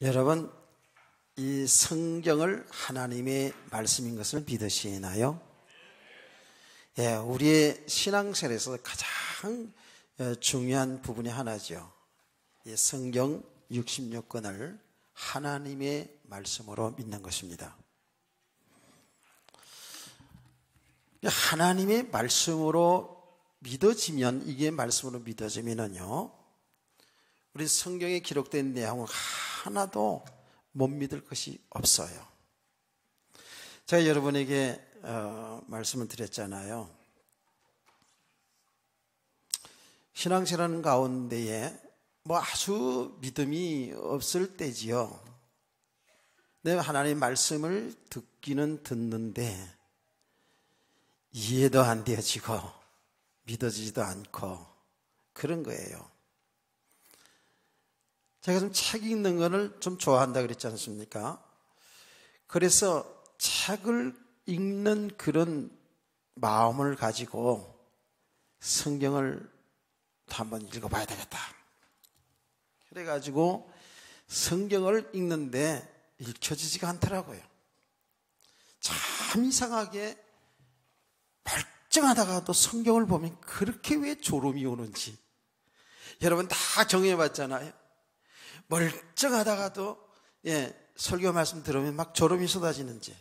여러분, 이 성경을 하나님의 말씀인 것을 믿으시나요? 예, 우리의 신앙생활에서 가장 중요한 부분이 하나죠. 이 성경 66권을 하나님의 말씀으로 믿는 것입니다. 하나님의 말씀으로 믿어지면, 이게 말씀으로 믿어지면은요, 우리 성경에 기록된 내용은 하나도 못 믿을 것이 없어요. 제가 여러분에게 말씀을 드렸잖아요. 신앙생활 가운데에 뭐 아주 믿음이 없을 때지요. 내가 하나님의 말씀을 듣기는 듣는데 이해도 안 되어지고 믿어지지도 않고 그런 거예요. 제가 좀 책 읽는 거를 좀 좋아한다 그랬지 않습니까? 그래서 책을 읽는 그런 마음을 가지고 성경을 한번 읽어봐야 되겠다. 그래가지고 성경을 읽는데 읽혀지지가 않더라고요. 참 이상하게 멀쩡하다가도 성경을 보면 그렇게 왜 졸음이 오는지. 여러분 다 경험해봤잖아요. 멀쩡하다가도 설교 말씀 들으면 막 졸음이 쏟아지는지,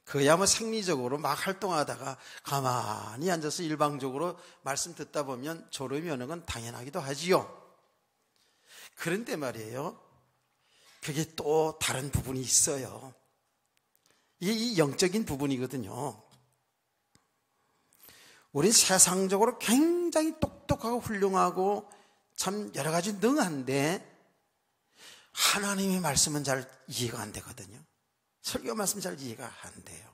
그야 뭐 생리적으로 막 활동하다가 가만히 앉아서 일방적으로 말씀 듣다 보면 졸음이 오는 건 당연하기도 하지요. 그런데 말이에요, 그게 또 다른 부분이 있어요. 이게 이 영적인 부분이거든요. 우린 세상적으로 굉장히 똑똑하고 훌륭하고 참 여러 가지 능한데 하나님의 말씀은 잘 이해가 안 되거든요. 설교 말씀 잘 이해가 안 돼요.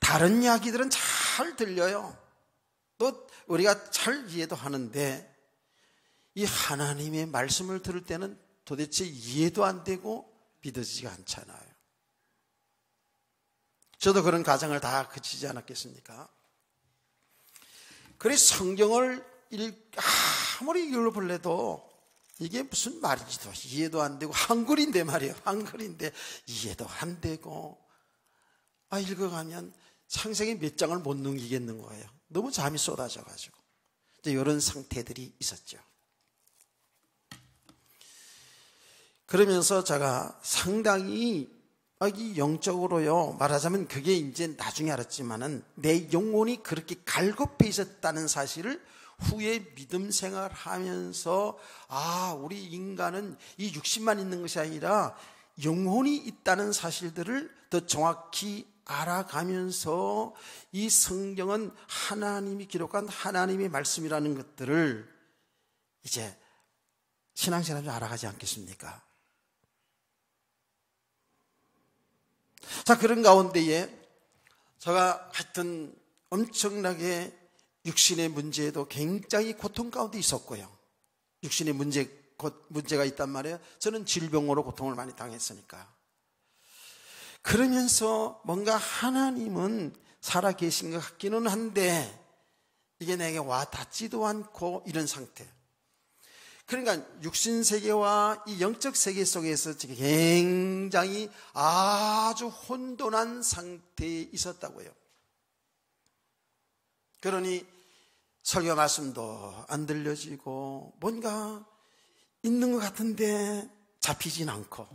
다른 이야기들은 잘 들려요. 또 우리가 잘 이해도 하는데 이 하나님의 말씀을 들을 때는 도대체 이해도 안 되고 믿어지지가 않잖아요. 저도 그런 가정을 다 거치지 않았겠습니까? 그래서 성경을 아무리 읽어볼래도 이게 무슨 말인지도 이해도 안 되고, 한글인데 말이에요. 한글인데 이해도 안 되고, 읽어가면 창세기 몇 장을 못 넘기겠는 거예요. 너무 잠이 쏟아져가지고. 이런 상태들이 있었죠. 그러면서 제가 상당히 이 영적으로요, 말하자면 그게 이제 나중에 알았지만은 내 영혼이 그렇게 갈급해 있었다는 사실을 후에 믿음 생활하면서 우리 인간은 이 육신만 있는 것이 아니라 영혼이 있다는 사실들을 더 정확히 알아가면서 이 성경은 하나님이 기록한 하나님의 말씀이라는 것들을 이제 신앙생활을 알아가지 않겠습니까? 자, 그런 가운데에 제가 하여튼 엄청나게 육신의 문제에도 굉장히 고통 가운데 있었고요. 육신의 문제가 있단 말이에요. 저는 질병으로 고통을 많이 당했으니까. 그러면서 뭔가 하나님은 살아계신 것 같기는 한데 이게 내게 와 닿지도 않고 이런 상태. 그러니까 육신세계와 이 영적 세계 속에서 굉장히 아주 혼돈한 상태에 있었다고요. 그러니 설교 말씀도 안 들려지고 뭔가 있는 것 같은데 잡히진 않고,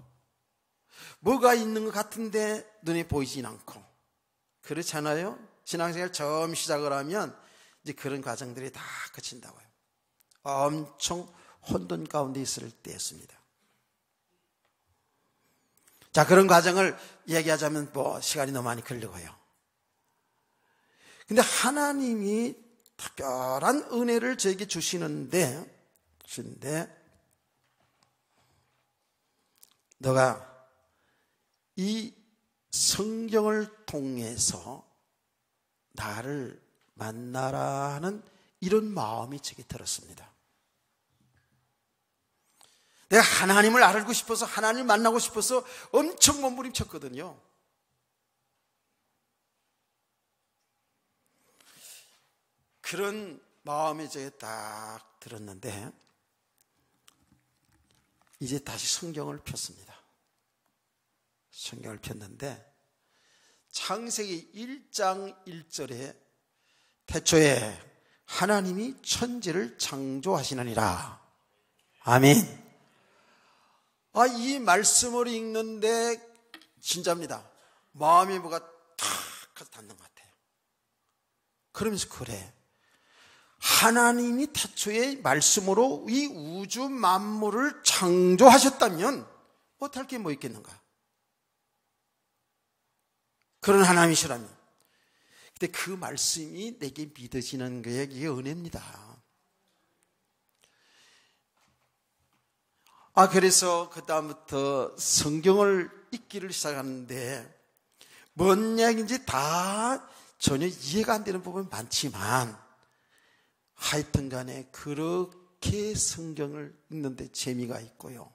뭐가 있는 것 같은데 눈에 보이진 않고, 그렇잖아요. 신앙생활 처음 시작을 하면 이제 그런 과정들이 다 거친다고요. 엄청 혼돈 가운데 있을 때였습니다. 자, 그런 과정을 얘기하자면 시간이 너무 많이 걸리고요. 근데 하나님이 특별한 은혜를 저에게 주시는데 너가 이 성경을 통해서 나를 만나라 하는 이런 마음이 제게 들었습니다. 내가 하나님을 알고 싶어서, 하나님을 만나고 싶어서 엄청 몸부림쳤거든요. 그런 마음이 제게 딱 들었는데 이제 다시 성경을 폈습니다. 성경을 폈는데 창세기 1장 1절에 태초에 하나님이 천지를 창조하시느니라. 아멘. 이 말씀을 읽는데 진짜입니다. 마음이 뭐가 탁 가서 닿는 것 같아요. 그러면서 그래, 하나님이 태초에 말씀으로 이 우주 만물을 창조하셨다면 못할 게 뭐 있겠는가? 그런 하나님이시라면. 근데 그 말씀이 내게 믿어지는 거에 이게 은혜입니다. 그래서 그 다음부터 성경을 읽기를 시작하는데 뭔 이야기인지 다 전혀 이해가 안 되는 부분이 많지만 하여튼 간에 그렇게 성경을 읽는데 재미가 있고요.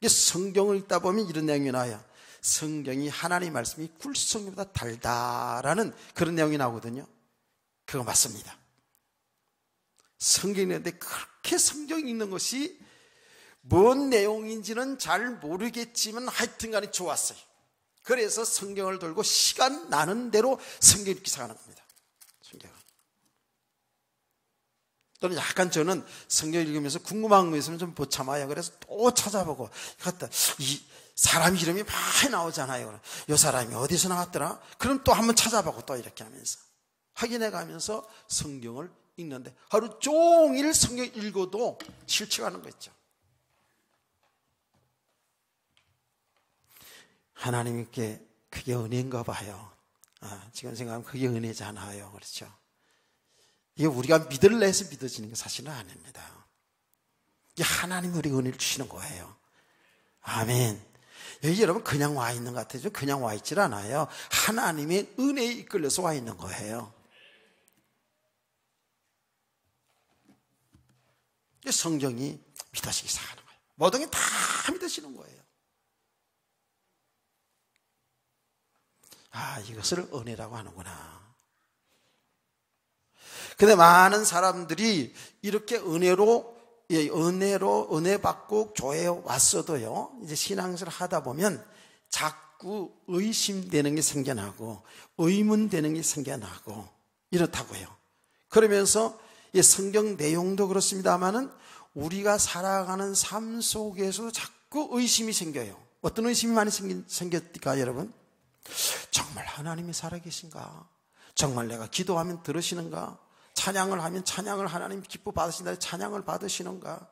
이게 성경을 읽다 보면 이런 내용이 나와요. 성경이 하나님 말씀이 꿀성경보다 달다라는 그런 내용이 나오거든요. 그거 맞습니다. 성경 읽는데 그렇게 성경 읽는 것이 뭔 내용인지는 잘 모르겠지만 하여튼 간에 좋았어요. 그래서 성경을 들고 시간 나는 대로 성경 읽기 시작하는 겁니다. 성경을. 또는 약간 저는 성경 읽으면서 궁금한 거 있으면 좀 못 참아요. 그래서 또 찾아보고 이 사람 이름이 많이 나오잖아요. 이 사람이 어디서 나왔더라? 그럼 또 한번 찾아보고 또 이렇게 하면서 확인해 가면서 성경을 읽는데 하루 종일 성경 읽어도 실증하는 거 있죠. 하나님께 그게 은혜인가 봐요. 지금 생각하면 그게 은혜잖아요. 그렇죠? 이게 우리가 믿을래 해서 믿어지는 게 사실은 아닙니다. 이게 하나님이 우리에게 은혜를 주시는 거예요. 아멘. 여기 여러분 그냥 와 있는 것 같아요. 그냥 와 있질 않아요. 하나님의 은혜에 이끌려서 와 있는 거예요. 성경이 믿어지기 시작하는 거예요. 모든 게 다 믿어지는 거예요. 이것을 은혜라고 하는구나. 근데 많은 사람들이 이렇게 은혜 받고 교회에 왔어도요, 이제 신앙생활을 하다 보면 자꾸 의심되는 게 생겨나고, 의문되는 게 생겨나고, 이렇다고요. 그러면서 성경 내용도 그렇습니다만은 우리가 살아가는 삶 속에서 자꾸 의심이 생겨요. 어떤 의심이 많이 생겼을까, 여러분? 정말 하나님이 살아계신가? 정말 내가 기도하면 들으시는가? 찬양을 하면 찬양을 하나님 기뻐 받으신다. 찬양을 받으시는가?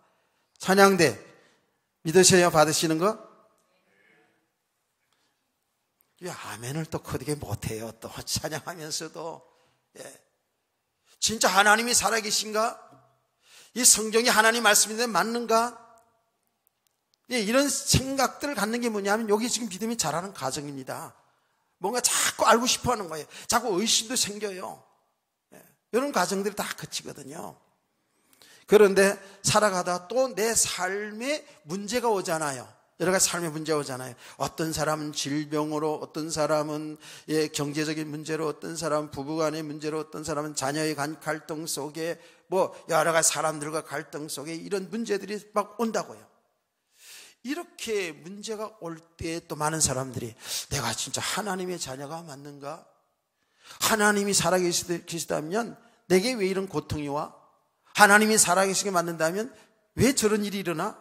찬양대 믿으셔야 받으시는 거? 왜 아멘을 또 그렇게 못해요? 또 찬양하면서도. 진짜 하나님이 살아계신가? 이 성경이 하나님 말씀인데 맞는가? 이런 생각들을 갖는 게 뭐냐면 여기 지금 믿음이 자라는 과정입니다. 뭔가 자꾸 알고 싶어 하는 거예요. 자꾸 의심도 생겨요. 이런 과정들이 다 거치거든요. 그런데 살아가다 또 내 삶에 문제가 오잖아요. 여러 가지 삶의 문제가 오잖아요. 어떤 사람은 질병으로, 어떤 사람은 경제적인 문제로, 어떤 사람은 부부간의 문제로, 어떤 사람은 자녀의 갈등 속에 여러 가지 사람들과 갈등 속에 이런 문제들이 막 온다고요. 이렇게 문제가 올 때 또 많은 사람들이 내가 진짜 하나님의 자녀가 맞는가? 하나님이 살아계시다면 내게 왜 이런 고통이 와? 하나님이 살아계시게 만든다면 왜 저런 일이 일어나?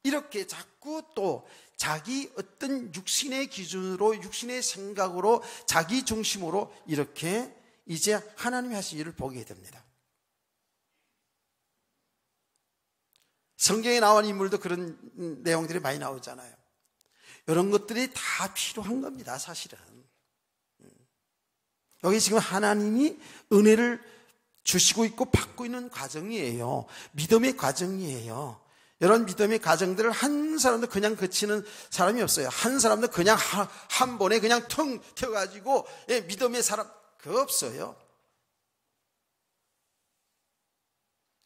이렇게 자꾸 또 자기 어떤 육신의 기준으로, 육신의 생각으로, 자기 중심으로 이렇게 이제 하나님이 하신 일을 보게 됩니다. 성경에 나온 인물도 그런 내용들이 많이 나오잖아요. 이런 것들이 다 필요한 겁니다, 사실은. 여기 지금 하나님이 은혜를 주시고 있고 받고 있는 과정이에요. 믿음의 과정이에요. 이런 믿음의 과정들을 한 사람도 그냥 거치는 사람이 없어요. 한 사람도 그냥 한 번에 그냥 텅 튀어가지고 믿음의 사람 그거 없어요.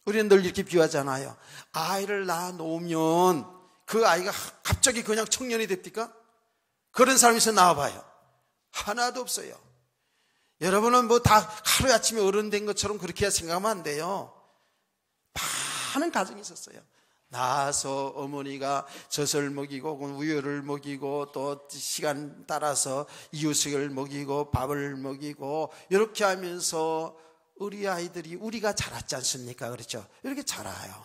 우리는 늘 이렇게 비유하잖아요. 아이를 낳아 놓으면 그 아이가 갑자기 그냥 청년이 됩니까? 그런 사람이 있어 나와봐요. 하나도 없어요. 여러분은 다 하루아침에 어른 된 것처럼 그렇게 생각하면 안 돼요. 많은 과정이 있었어요. 낳아서 어머니가 젖을 먹이고 우유를 먹이고 또 시간 따라서 이유식을 먹이고 밥을 먹이고 이렇게 하면서 우리 아이들이 우리가 자랐지 않습니까? 그렇죠? 이렇게 자라요.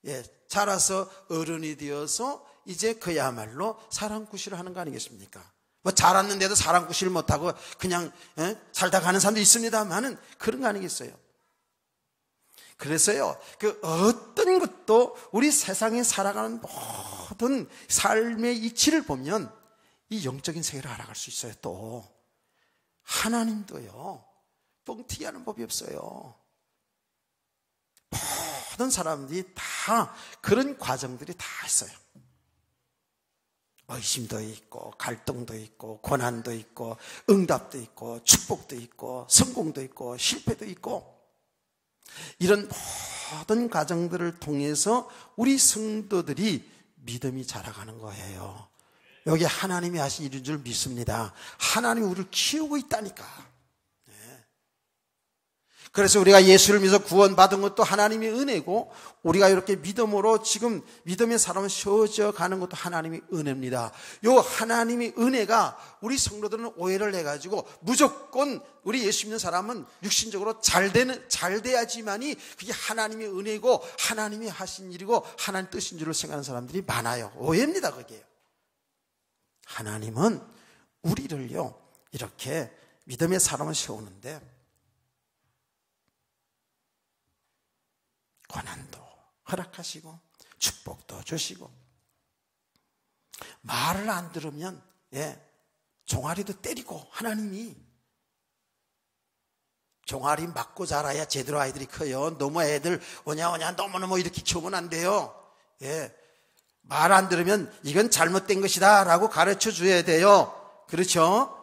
예, 자라서 어른이 되어서 이제 그야말로 사랑구실을 하는 거 아니겠습니까? 뭐 자랐는데도 사랑구실 못하고 그냥 살다 가는 사람도 있습니다만은 그런 거 아니겠어요? 그래서요, 그 어떤 것도 우리 세상에 살아가는 모든 삶의 이치를 보면 이 영적인 세계를 알아갈 수 있어요. 또 하나님도요, 뻥튀기 하는 법이 없어요. 모든 사람들이 다 그런 과정들이 다 있어요. 의심도 있고 갈등도 있고 고난도 있고 응답도 있고 축복도 있고 성공도 있고 실패도 있고, 이런 모든 과정들을 통해서 우리 성도들이 믿음이 자라가는 거예요. 여기 하나님이 하신 일인 줄 믿습니다. 하나님이 우리를 키우고 있다니까. 그래서 우리가 예수를 믿어 구원받은 것도 하나님의 은혜고, 우리가 이렇게 믿음으로 지금 믿음의 사람을 세워져 가는 것도 하나님의 은혜입니다. 요 하나님의 은혜가 우리 성도들은 오해를 해가지고 무조건 우리 예수 믿는 사람은 육신적으로 잘 돼야지만이 그게 하나님의 은혜고 하나님이 하신 일이고 하나님 뜻인 줄을 생각하는 사람들이 많아요. 오해입니다, 그게. 하나님은 우리를요, 이렇게 믿음의 사람을 세우는데 고난도 허락하시고 축복도 주시고, 말을 안 들으면 종아리도 때리고, 하나님이 종아리 맞고 자라야 제대로 아이들이 커요. 너무 애들 오냐 너무너무 이렇게 키우면 안 돼요. 말 안 들으면 이건 잘못된 것이다 라고 가르쳐 줘야 돼요. 그렇죠?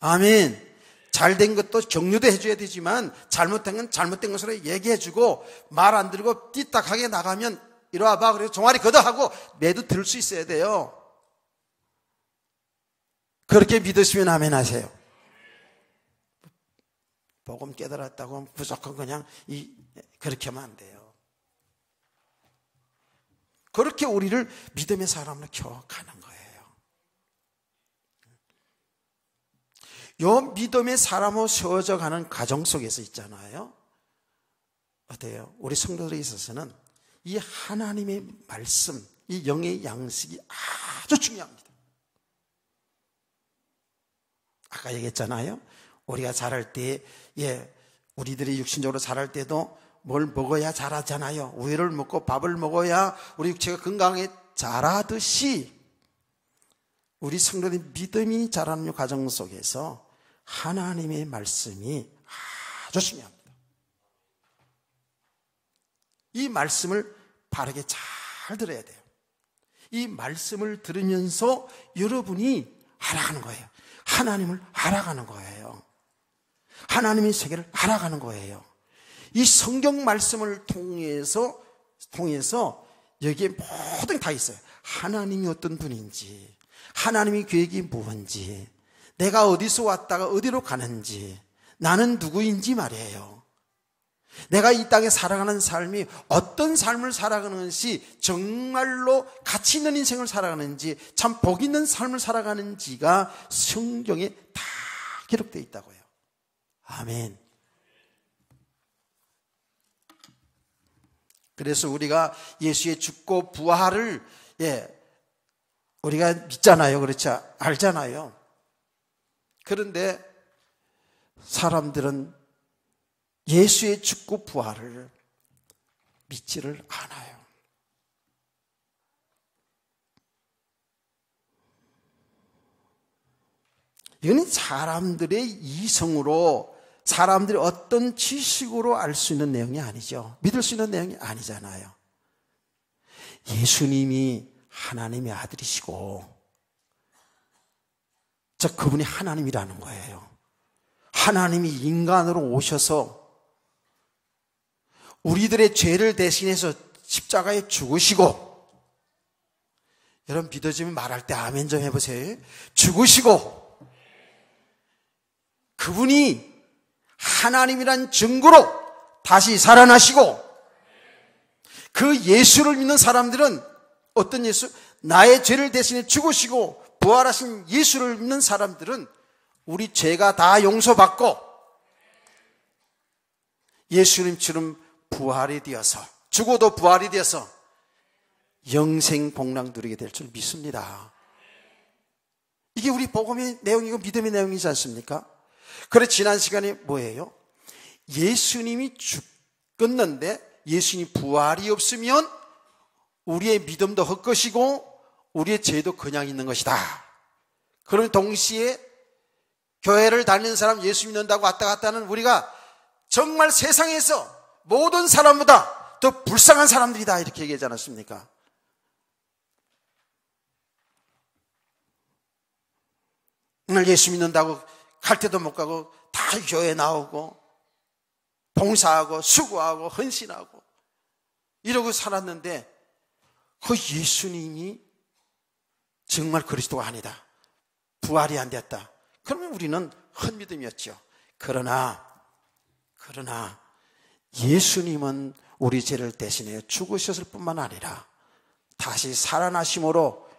아멘. 잘된 것도 격려도 해줘야 되지만 잘못된 건 잘못된 것으로 얘기해주고, 말 안 들고 띠딱하게 나가면 이리 와봐, 그래서 종아리 걷어하고 매도 들을 수 있어야 돼요. 그렇게 믿으시면 아멘 하세요. 복음 깨달았다고 무조건 그냥 그렇게 하면 안 돼요. 그렇게 우리를 믿음의 사람으로 키워가는 거예요. 요 믿음의 사람으로 세워져 가는 과정 속에서 있잖아요. 어때요? 우리 성도들에 있어서는 이 하나님의 말씀, 이 영의 양식이 아주 중요합니다. 아까 얘기했잖아요. 우리가 자랄 때, 우리들이 육신적으로 자랄 때도 뭘 먹어야 자라잖아요. 우유를 먹고 밥을 먹어야 우리 육체가 건강하게 자라듯이, 우리 성도들의 믿음이 자라는 과정 속에서 하나님의 말씀이 아주 중요합니다. 이 말씀을 바르게 잘 들어야 돼요. 이 말씀을 들으면서 여러분이 알아가는 거예요. 하나님을 알아가는 거예요. 하나님의 세계를 알아가는 거예요. 이 성경 말씀을 통해서 여기에 모든 게 다 있어요. 하나님이 어떤 분인지, 하나님의 계획이 무엇인지, 내가 어디서 왔다가 어디로 가는지, 나는 누구인지 말이에요. 내가 이 땅에 살아가는 삶이 어떤 삶을 살아가는지, 정말로 가치 있는 인생을 살아가는지, 참 복 있는 삶을 살아가는지가 성경에 다 기록되어 있다고요. 아멘. 그래서 우리가 예수의 죽고 부활을 우리가 믿잖아요. 그렇죠? 알잖아요. 그런데 사람들은 예수의 죽고 부활을 믿지를 않아요. 이건 사람들의 이성으로, 사람들이 어떤 지식으로 알 수 있는 내용이 아니죠. 믿을 수 있는 내용이 아니잖아요. 예수님이 하나님의 아들이시고, 그분이 하나님이라는 거예요. 하나님이 인간으로 오셔서 우리들의 죄를 대신해서 십자가에 죽으시고, 여러분 믿어지면 말할 때 아멘 좀 해보세요. 죽으시고, 그분이 하나님이란 증거로 다시 살아나시고, 그 예수를 믿는 사람들은 어떤 예수? 나의 죄를 대신해 죽으시고 부활하신 예수를 믿는 사람들은 우리 죄가 다 용서받고 예수님처럼 부활이 되어서, 죽어도 부활이 되어서 영생 복락 누리게 될 줄 믿습니다. 이게 우리 복음의 내용이고 믿음의 내용이지 않습니까? 그래 지난 시간에 뭐예요? 예수님이 죽었는데 예수님 부활이 없으면 우리의 믿음도 헛것이고 우리의 죄도 그냥 있는 것이다. 그러면 동시에 교회를 다니는 사람, 예수 믿는다고 왔다 갔다 하는 우리가 정말 세상에서 모든 사람보다 더 불쌍한 사람들이다, 이렇게 얘기하지 않았습니까? 오늘 예수 믿는다고 갈 때도 못 가고 다 교회 나오고 봉사하고 수고하고 헌신하고 이러고 살았는데 그 예수님이 정말 그리스도가 아니다, 부활이 안 됐다, 그러면 우리는 헛믿음이었죠. 그러나 예수님은 우리 죄를 대신해 죽으셨을 뿐만 아니라 다시 살아나심으로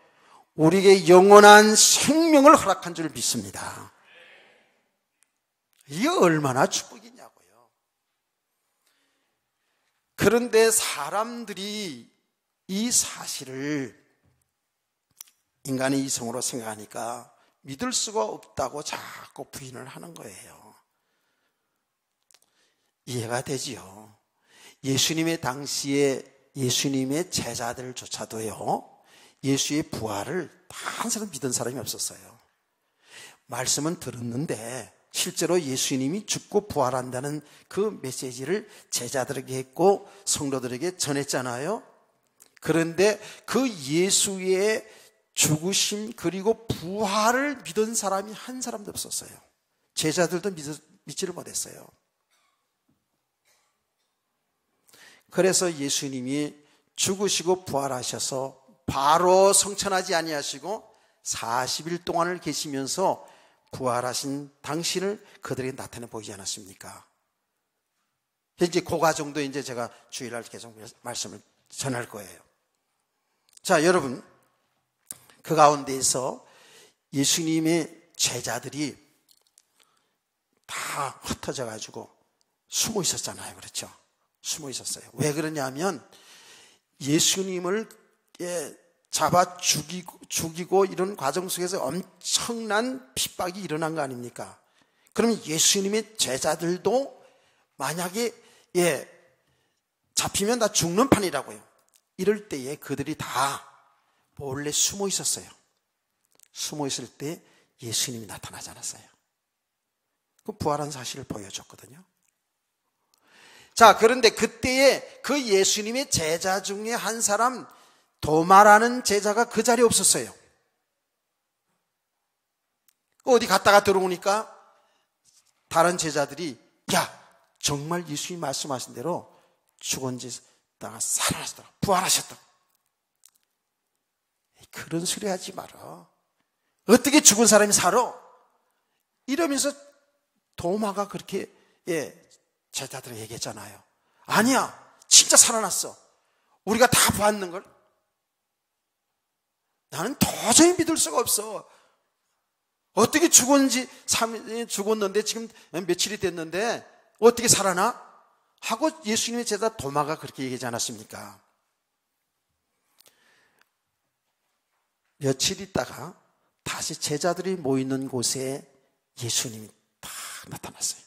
우리에게 영원한 생명을 허락한 줄 믿습니다. 이게 얼마나 축복이냐고요. 그런데 사람들이 이 사실을 인간의 이성으로 생각하니까 믿을 수가 없다고 자꾸 부인을 하는 거예요. 이해가 되지요. 예수님의 당시에 예수님의 제자들조차도요, 예수의 부활을 한 사람 믿은 사람이 없었어요. 말씀은 들었는데 실제로 예수님이 죽고 부활한다는 그 메시지를 제자들에게 했고 성도들에게 전했잖아요. 그런데 그 예수의 죽으심 그리고 부활을 믿은 사람이 한 사람도 없었어요. 제자들도 믿지를 못했어요. 그래서 예수님이 죽으시고 부활하셔서 바로 성천하지 아니하시고 40일 동안을 계시면서 부활하신 당신을 그들에게 나타내 보이지 않았습니까? 이제 그 과정도 이제 제가 주일날 계속 말씀을 전할 거예요. 자, 여러분, 그 가운데에서 예수님의 제자들이 다 흩어져 가지고 숨어 있었잖아요. 그렇죠? 숨어 있었어요. 왜 그러냐면 예수님을 잡아 죽이고 이런 과정 속에서 엄청난 핍박이 일어난 거 아닙니까? 그러면 예수님의 제자들도 만약에 잡히면 다 죽는 판이라고요. 이럴 때에 그들이 다 몰래 숨어 있었어요. 숨어 있을 때 예수님이 나타나지 않았어요. 그 부활한 사실을 보여줬거든요. 자, 그런데 그때에 그 예수님의 제자 중에 한 사람 도마라는 제자가 그 자리에 없었어요. 어디 갔다가 들어오니까 다른 제자들이 야, 정말 예수님이 말씀하신 대로 죽은 지다가 살아나셨다, 부활하셨다. 그런 소리 하지 마라. 어떻게 죽은 사람이 살아? 이러면서 도마가 그렇게 제자들에게 얘기했잖아요. 아니야, 진짜 살아났어. 우리가 다 봤는걸. 나는 도저히 믿을 수가 없어. 어떻게 죽었는데 지금 며칠이 됐는데 어떻게 살아나? 하고 예수님의 제자 도마가 그렇게 얘기하지 않았습니까? 며칠 있다가 다시 제자들이 모이는 곳에 예수님이 딱 나타났어요.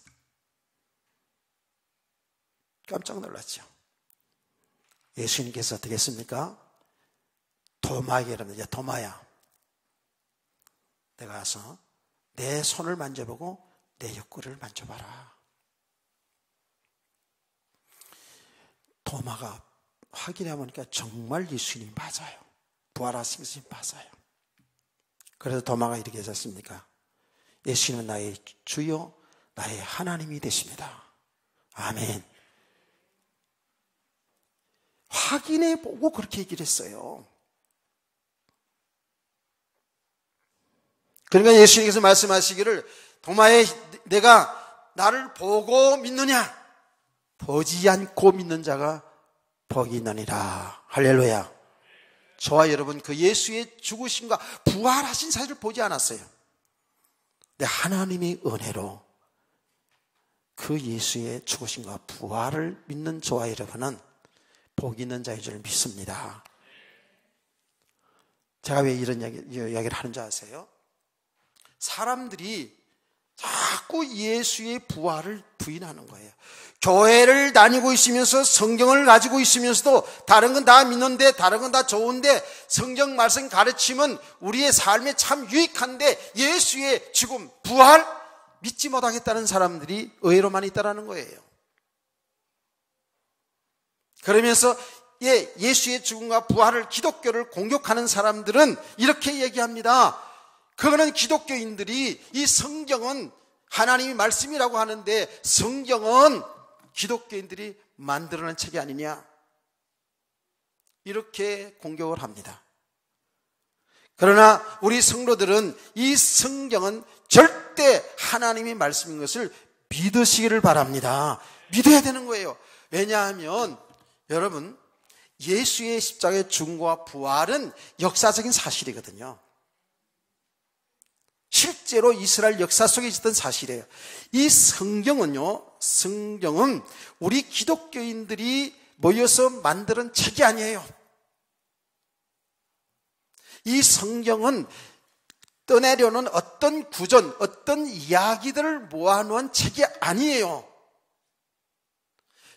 깜짝 놀랐죠. 예수님께서 어떻게 했습니까? 도마에게 이럽니다. 도마야, 내가 가서 내 손을 만져보고 내 옆구리를 만져봐라. 도마가 확인해 보니까 정말 예수님이 맞아요. 부활하신 것이 맞아요. 그래서 도마가 이렇게 했었습니까? 예수님은 나의 주요 나의 하나님이 되십니다. 아멘. 확인해 보고 그렇게 얘기를 했어요. 그러니까 예수님께서 말씀하시기를 도마에 내가 나를 보고 믿느냐? 보지 않고 믿는 자가 복이 있느니라. 할렐루야. 저와 여러분 그 예수의 죽으심과 부활하신 사실을 보지 않았어요. 근데 하나님의 은혜로 그 예수의 죽으심과 부활을 믿는 저와 여러분은 복 있는 자인 줄 믿습니다. 제가 왜 이런 이야기를 하는 줄 아세요? 사람들이 자꾸 예수의 부활을 부인하는 거예요. 교회를 다니고 있으면서 성경을 가지고 있으면서도 다른 건 다 믿는데, 다른 건 다 좋은데, 성경 말씀 가르침은 우리의 삶에 참 유익한데 예수의 죽음, 부활 믿지 못하겠다는 사람들이 의외로 많이 있다는 거예요. 그러면서 예수의 죽음과 부활을, 기독교를 공격하는 사람들은 이렇게 얘기합니다. 그거는 기독교인들이 이 성경은 하나님의 말씀이라고 하는데 성경은 기독교인들이 만들어낸 책이 아니냐, 이렇게 공격을 합니다. 그러나 우리 성도들은 이 성경은 절대 하나님의 말씀인 것을 믿으시기를 바랍니다. 믿어야 되는 거예요. 왜냐하면 여러분, 예수의 십자가의 죽음과 부활은 역사적인 사실이거든요. 실제로 이스라엘 역사 속에 있었던 사실이에요. 이 성경은요, 성경은 우리 기독교인들이 모여서 만드는 책이 아니에요. 이 성경은 떠내려는 어떤 구전, 어떤 이야기들을 모아놓은 책이 아니에요.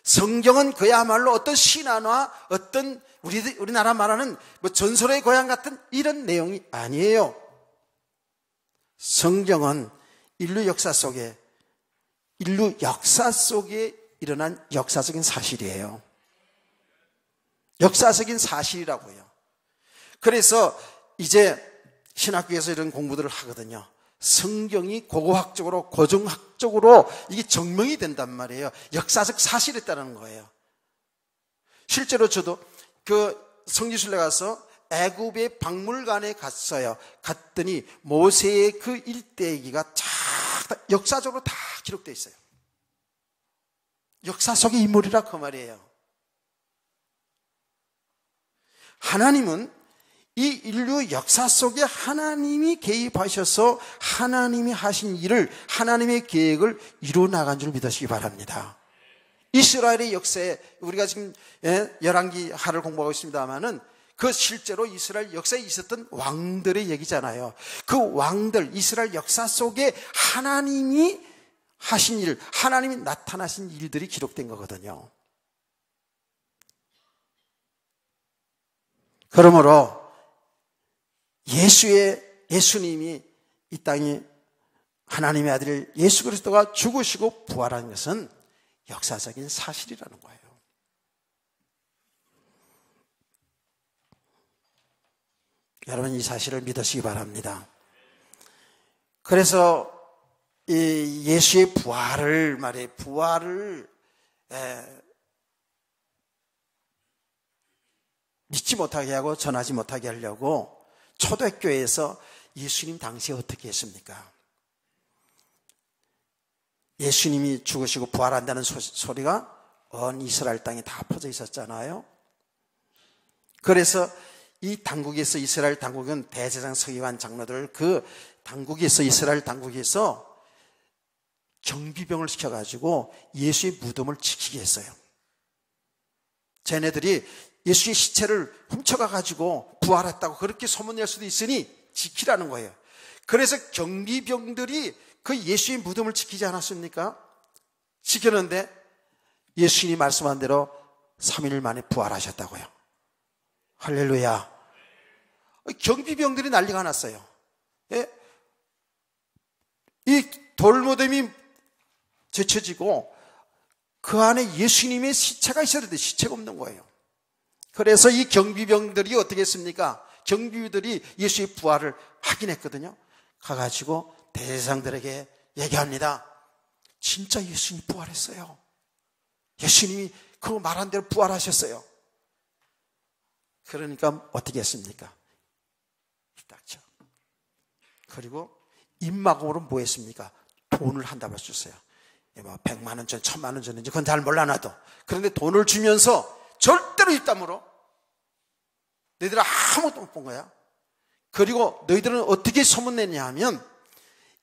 성경은 그야말로 어떤 신화나 어떤 우리나라 말하는 뭐 전설의 고향 같은 이런 내용이 아니에요. 성경은 인류 역사 속에 일어난 역사적인 사실이에요. 역사적인 사실이라고요. 그래서 이제 신학교에서 이런 공부들을 하거든요. 성경이 고고학적으로, 고정학적으로 이게 증명이 된단 말이에요. 역사적 사실이었다는 거예요. 실제로 저도 그 성지순례 가서 애굽의 박물관에 갔어요. 갔더니 모세의 그 일대기가 역사적으로 다 기록되어 있어요. 역사 속의 인물이라 그 말이에요. 하나님은 이 인류 역사 속에 하나님이 개입하셔서 하나님이 하신 일을, 하나님의 계획을 이루어 나간 줄 믿으시기 바랍니다. 이스라엘의 역사에 우리가 지금 열왕기 하를 공부하고 있습니다마는 그 실제로 이스라엘 역사에 있었던 왕들의 얘기잖아요. 그 왕들, 이스라엘 역사 속에 하나님이 하신 일, 하나님이 나타나신 일들이 기록된 거거든요. 그러므로 예수님이 이 땅에 하나님의 아들 예수 그리스도가 죽으시고 부활한 것은 역사적인 사실이라는 거예요. 여러분, 이 사실을 믿으시기 바랍니다. 그래서 이 예수의 부활을 믿지 못하게 하고 전하지 못하게 하려고 초대교회에서 예수님 당시에 어떻게 했습니까? 예수님이 죽으시고 부활한다는 소리가 온 이스라엘 땅에 다 퍼져 있었잖아요. 그래서 이 당국에서, 이스라엘 당국은 대제사장, 서기관, 장로들, 그 당국에서, 이스라엘 당국에서 경비병을 시켜가지고 예수의 무덤을 지키게 했어요. 쟤네들이 예수의 시체를 훔쳐가가지고 부활했다고 그렇게 소문낼 수도 있으니 지키라는 거예요. 그래서 경비병들이 그 예수의 무덤을 지키지 않았습니까? 지켰는데 예수님이 말씀한 대로 3일 만에 부활하셨다고요. 할렐루야. 경비병들이 난리가 났어요. 예? 이 돌무덤이 제쳐지고 그 안에 예수님의 시체가 있어야 되는데 시체가 없는 거예요. 그래서 이 경비병들이 어떻게 했습니까? 경비들이 예수의 부활을 확인했거든요. 가가지고 대제사장들에게 얘기합니다. 진짜 예수님이 부활했어요. 예수님이 그 말한 대로 부활하셨어요. 그러니까 어떻게 했습니까? 딱죠. 그리고 입막음으로 뭐 했습니까? 돈을 한 다발 줬어요. 100만 원 전, 1000만 원 전인지 그건 잘 몰라 나도. 그런데 돈을 주면서 절대로 그대로 입 다물어. 너희들은 아무것도 못 본 거야. 그리고 너희들은 어떻게 소문냈냐 하면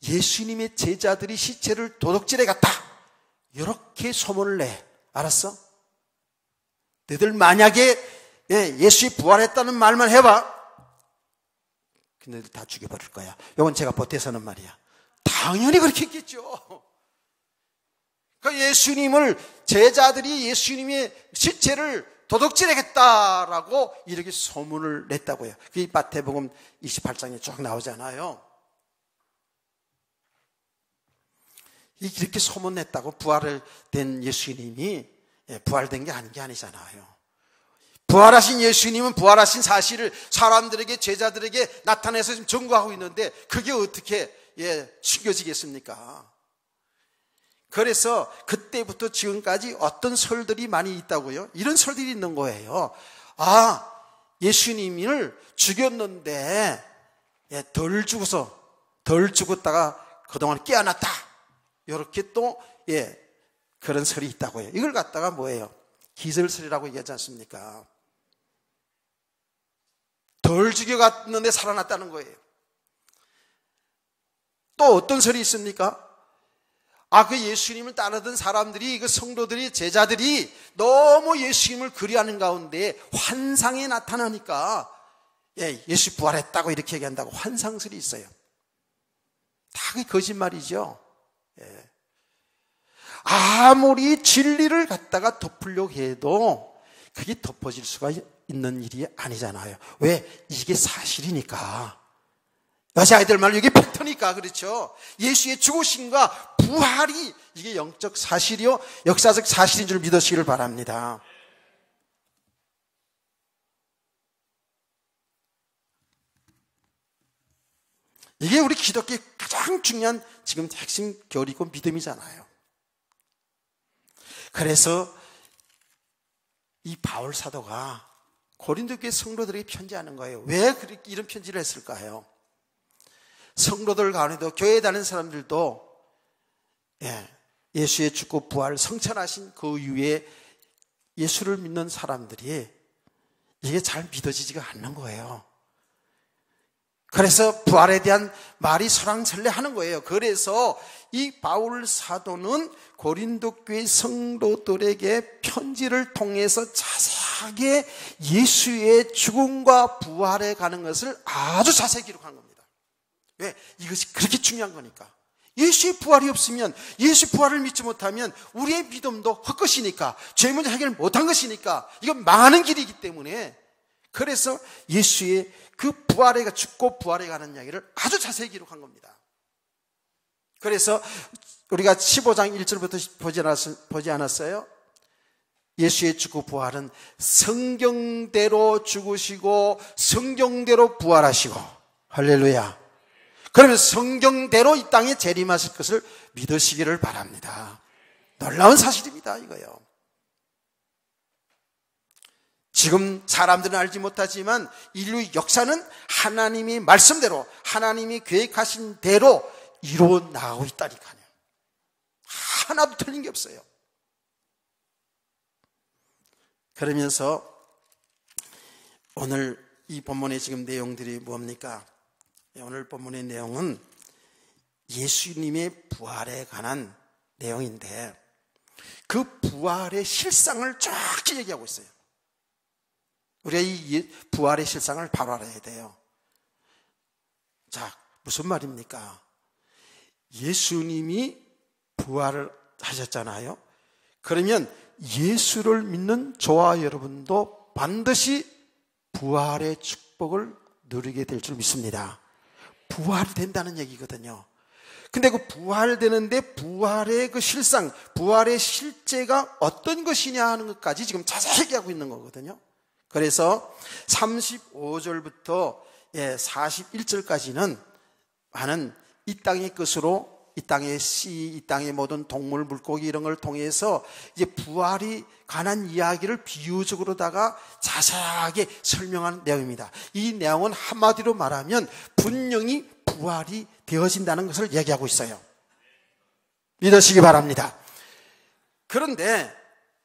예수님의 제자들이 시체를 도둑질해 갔다, 이렇게 소문을 내. 알았어? 너희들 만약에 예수의 부활했다는 말만 해봐, 너희들 다 죽여버릴 거야. 이건 제가 보태서는 말이야. 당연히 그렇게 했겠죠. 그러니까 예수님을, 제자들이 예수님의 시체를 도둑질하겠다라고 이렇게 소문을 냈다고요. 그게 마태복음 28장에 쭉 나오잖아요. 이렇게 소문냈다고 부활을 된 예수님이 부활된 게 아닌 게 아니잖아요. 부활하신 예수님은 부활하신 사실을 사람들에게, 제자들에게 나타내서 지금 전구하고 있는데 그게 어떻게 숨겨지겠습니까? 그래서 그때부터 지금까지 어떤 설들이 많이 있다고요? 이런 설들이 있는 거예요. 아, 예수님을 죽였는데 덜 죽었다가 그동안 깨어났다, 이렇게 또 그런 설이 있다고요. 이걸 갖다가 뭐예요? 기절설이라고 얘기하지 않습니까? 덜 죽여갔는데 살아났다는 거예요. 또 어떤 설이 있습니까? 그 예수님을 따르던 사람들이, 그 성도들이, 제자들이 너무 예수님을 그리워하는 가운데 환상이 나타나니까 예수 부활했다고 이렇게 얘기한다고 환상설이 있어요. 다 그게 거짓말이죠. 아무리 진리를 갖다가 덮으려고 해도 그게 덮어질 수가 있는 일이 아니잖아요. 왜? 이게 사실이니까. 여자아이들 말로 이게 팩트니까. 그렇죠? 예수의 죽으심과 부활이 이게 영적 사실이요, 역사적 사실인 줄 믿으시기를 바랍니다. 이게 우리 기독교의 가장 중요한 지금 핵심 교리고 믿음이잖아요. 그래서 이 바울 사도가 고린도 교회 성도들에게 편지하는 거예요. 왜 그렇게 이런 편지를 했을까요? 성도들 가운데도, 교회에 다니는 사람들도 예수의 죽고 부활 성천하신 그 이후에 예수를 믿는 사람들이 이게 잘 믿어지지가 않는 거예요. 그래서 부활에 대한 말이 설왕설래하는 거예요. 그래서 이 바울 사도는 고린도 교회 성도들에게 편지를 통해서 자세하게 예수의 죽음과 부활에 가는 것을 아주 자세히 기록한 겁니다. 왜? 이것이 그렇게 중요한 거니까. 예수의 부활이 없으면, 예수 부활을 믿지 못하면 우리의 믿음도 헛것이니까, 죄 문제 해결 못한 것이니까, 이건 망하는 길이기 때문에, 그래서 예수의 그 부활에, 죽고 부활에 가는 이야기를 아주 자세히 기록한 겁니다. 그래서 우리가 15장 1절부터 보지 않았어요? 예수의 죽고 부활은 성경대로 죽으시고 성경대로 부활하시고, 할렐루야. 그러면 성경대로 이 땅에 재림하실 것을 믿으시기를 바랍니다. 놀라운 사실입니다, 이거요. 지금 사람들은 알지 못하지만 인류 역사는 하나님이 말씀대로, 하나님이 계획하신 대로 이루어 나가고 있다니까요. 하나도 틀린 게 없어요. 그러면서 오늘 이 본문의 지금 내용들이 뭡니까? 오늘 본문의 내용은 예수님의 부활에 관한 내용인데, 그 부활의 실상을 정확히 얘기하고 있어요. 우리가 이 부활의 실상을 바로 알아야 돼요. 자, 무슨 말입니까? 예수님이 부활을 하셨잖아요. 그러면 예수를 믿는 저와 여러분도 반드시 부활의 축복을 누리게 될 줄 믿습니다. 부활된다는 얘기거든요. 근데 그 부활되는데 부활의 그 실상, 부활의 실제가 어떤 것이냐 하는 것까지 지금 자세히 얘기하고 있는 거거든요. 그래서 35절부터 41절까지는 많은 이 땅의 것으로, 이 땅의 씨, 이 땅의 모든 동물, 물고기 이런 걸 통해서 이제 부활이 관한 이야기를 비유적으로다가 자세하게 설명한 내용입니다. 이 내용은 한마디로 말하면 분명히 부활이 되어진다는 것을 얘기하고 있어요. 믿으시기 바랍니다. 그런데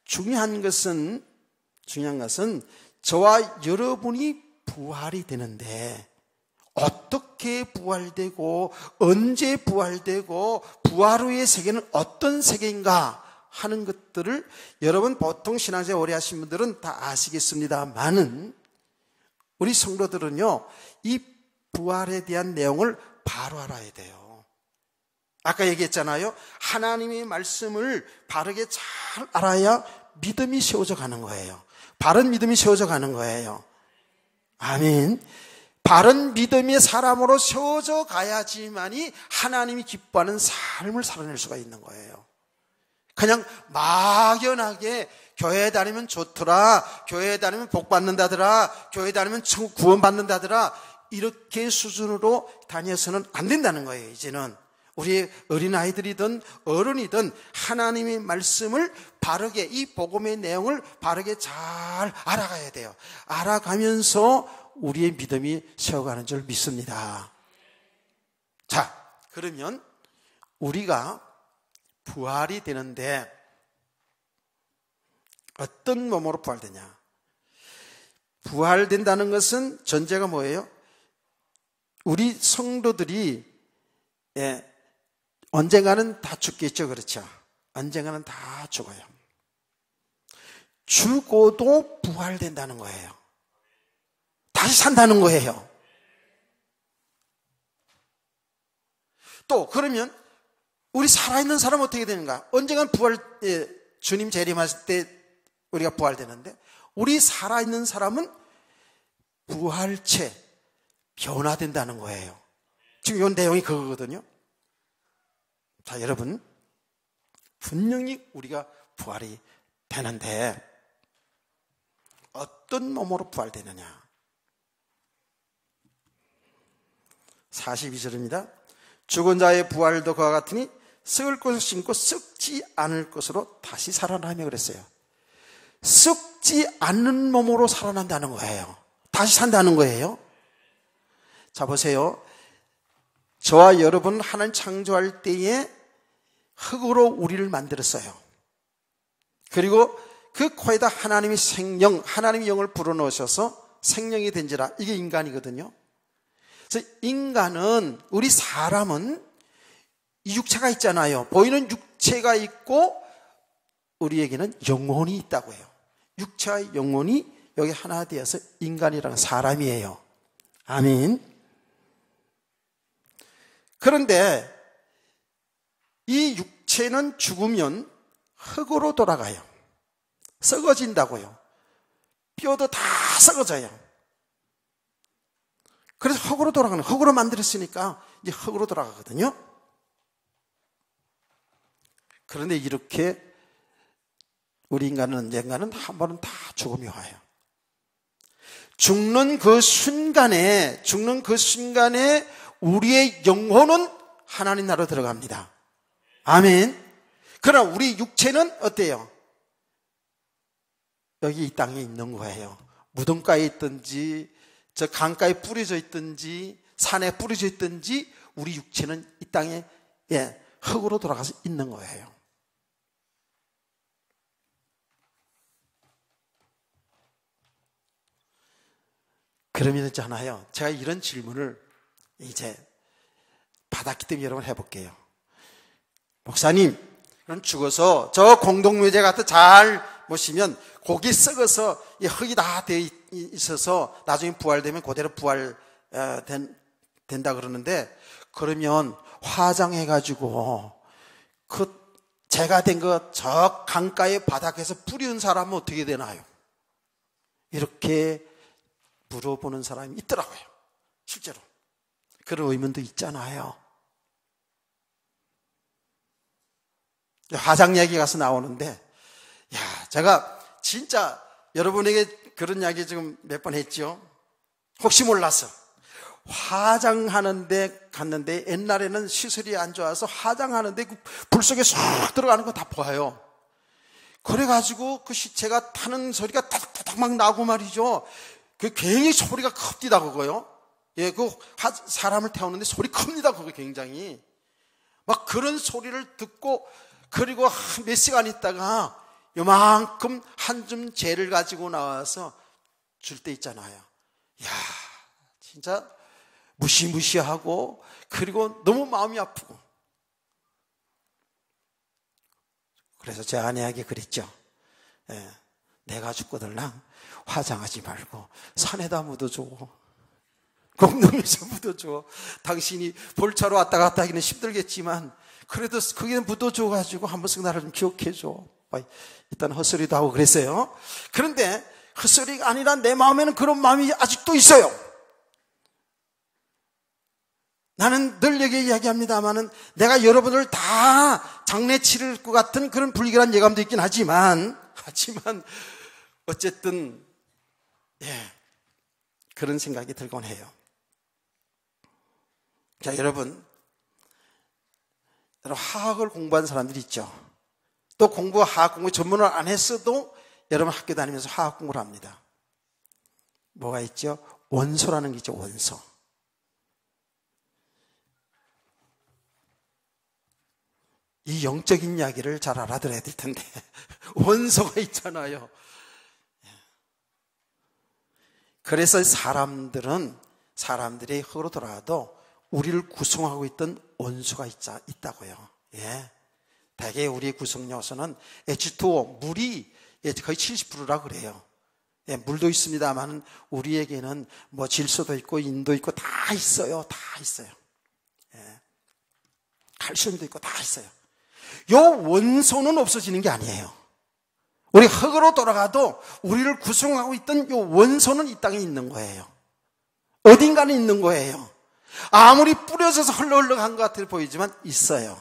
중요한 것은 중요한 것은 저와 여러분이 부활이 되는데 어떻게 부활되고 언제 부활되고 부활 후의 세계는 어떤 세계인가 하는 것들을 여러분 보통 신앙생활 오래 하신 분들은 다 아시겠습니다만은 우리 성도들은요, 이 부활에 대한 내용을 바로 알아야 돼요. 아까 얘기했잖아요. 하나님의 말씀을 바르게 잘 알아야 믿음이 세워져 가는 거예요. 바른 믿음이 세워져 가는 거예요. 아멘. 바른 믿음의 사람으로 세워져 가야지만이 하나님이 기뻐하는 삶을 살아낼 수가 있는 거예요. 그냥 막연하게 교회 다니면 좋더라, 교회 다니면 복 받는다더라, 교회 다니면 구원 받는다더라, 이렇게 수준으로 다녀서는 안 된다는 거예요. 이제는 우리 어린아이들이든 어른이든 하나님의 말씀을 바르게, 이 복음의 내용을 바르게 잘 알아가야 돼요. 알아가면서 우리의 믿음이 세워가는 줄 믿습니다. 자, 그러면 우리가 부활이 되는데 어떤 몸으로 부활되냐? 부활된다는 것은 전제가 뭐예요? 우리 성도들이 언젠가는 다 죽겠죠. 그렇죠? 언젠가는 다 죽어요. 죽어도 부활된다는 거예요. 다시 산다는 거예요. 또 그러면 우리 살아있는 사람은 어떻게 되는가? 언젠가는 주님 재림하실 때 우리가 부활되는데, 우리 살아있는 사람은 부활체, 변화된다는 거예요. 지금 이 내용이 그거거든요. 자, 여러분, 분명히 우리가 부활이 되는데 어떤 몸으로 부활되느냐? 42절입니다. 죽은 자의 부활도 그와 같으니 썩을 것을 신고 썩지 않을 것으로 다시 살아나며 그랬어요. 썩지 않는 몸으로 살아난다는 거예요. 다시 산다는 거예요. 자, 보세요. 저와 여러분 하나님 창조할 때에 흙으로 우리를 만들었어요. 그리고 그 코에다 하나님의 생명, 하나님의 영을 불어넣으셔서 생명이 된지라. 이게 인간이거든요. 그래서 인간은, 우리 사람은 이 육체가 있잖아요. 보이는 육체가 있고 우리에게는 영혼이 있다고 해요. 육체와 영혼이 여기 하나 되어서 인간이라는 사람이에요. 아멘. 그런데 이 육체는 죽으면 흙으로 돌아가요. 썩어진다고요. 뼈도 다 썩어져요. 그래서 흙으로 돌아가는, 흙으로 만들었으니까 이제 흙으로 돌아가거든요. 그런데 이렇게 우리 인간은 언젠가는 한 번은 다 죽음이 와요. 죽는 그 순간에 우리의 영혼은 하나님 나라로 들어갑니다. 아멘. 그러나 우리 육체는 어때요? 여기 이 땅에 있는 거예요. 무덤가에 있든지 저 강가에 뿌려져 있든지 산에 뿌려져 있든지 우리 육체는 이 땅에 흙으로 돌아가서 있는 거예요. 그러면 있잖아요, 제가 이런 질문을 이제 받았기 때문에 여러분 해볼게요. 목사님, 그럼 죽어서 저 공동묘지 같은 잘 보시면 고기 썩어서 이 흙이 다 되어 있어서 나중에 부활되면 그대로 된다 그러는데, 그러면 화장해가지고 그 제가 된 거 저 강가의 바닥에서 뿌리는 사람은 어떻게 되나요? 이렇게 물어보는 사람이 있더라고요. 실제로 그런 의문도 있잖아요. 화장 이야기 가서 나오는데, 제가 진짜 여러분에게 그런 이야기 지금 몇 번 했죠. 혹시 몰라서 화장하는데 갔는데, 옛날에는 시설이 안 좋아서 화장하는데 그 불 속에 쏙 들어가는 거 다 보아요. 그래가지고 그 시체가 타는 소리가 타닥타닥 막 나고 말이죠. 그 굉장히 소리가 큽니다, 그거요. 그 사람을 태우는데 소리 큽니다, 그거 굉장히. 막 그런 소리를 듣고, 그리고 몇 시간 있다가 요만큼 한 줌 재를 가지고 나와서 줄 때 있잖아요. 야, 진짜 무시무시하고 그리고 너무 마음이 아프고. 그래서 제 아내에게 그랬죠. 내가 죽거들랑 화장하지 말고 산에다 묻어줘. 공동에서 묻어줘. 당신이 볼차로 왔다 갔다 하기는 힘들겠지만 그래도 거기에 묻어줘가지고 한 번씩 나를 좀 기억해줘. 일단 헛소리도 하고 그랬어요. 그런데 헛소리가 아니라 내 마음에는 그런 마음이 아직도 있어요. 나는 늘 여기 이야기합니다만은 내가 여러분을 다 장례 치를 것 같은 그런 불길한 예감도 있긴 하지만 어쨌든 그런 생각이 들곤 해요. 자, 여러분 화학을 공부한 사람들이 있죠. 또 화학 공부 전문을 안 했어도 여러분 학교 다니면서 화학 공부를 합니다. 뭐가 있죠? 원소라는 게 있죠. 원소. 이 영적인 이야기를 잘 알아들어야 될 텐데 원소가 있잖아요. 그래서 사람들의 흙으로 돌아가도 우리를 구성하고 있던 원소가 있다고요. 대개 우리의 구성 요소는 H2O, 물이 거의 70%라 그래요. 물도 있습니다만 우리에게는 뭐 질소도 있고 인도 있고 다 있어요. 다 있어요. 칼슘도 있고 다 있어요. 요 원소는 없어지는 게 아니에요. 우리 흙으로 돌아가도 우리를 구성하고 있던 요 원소는 이 땅에 있는 거예요. 어딘가는 있는 거예요. 아무리 뿌려져서 흘러간 것 같아 보이지만 있어요.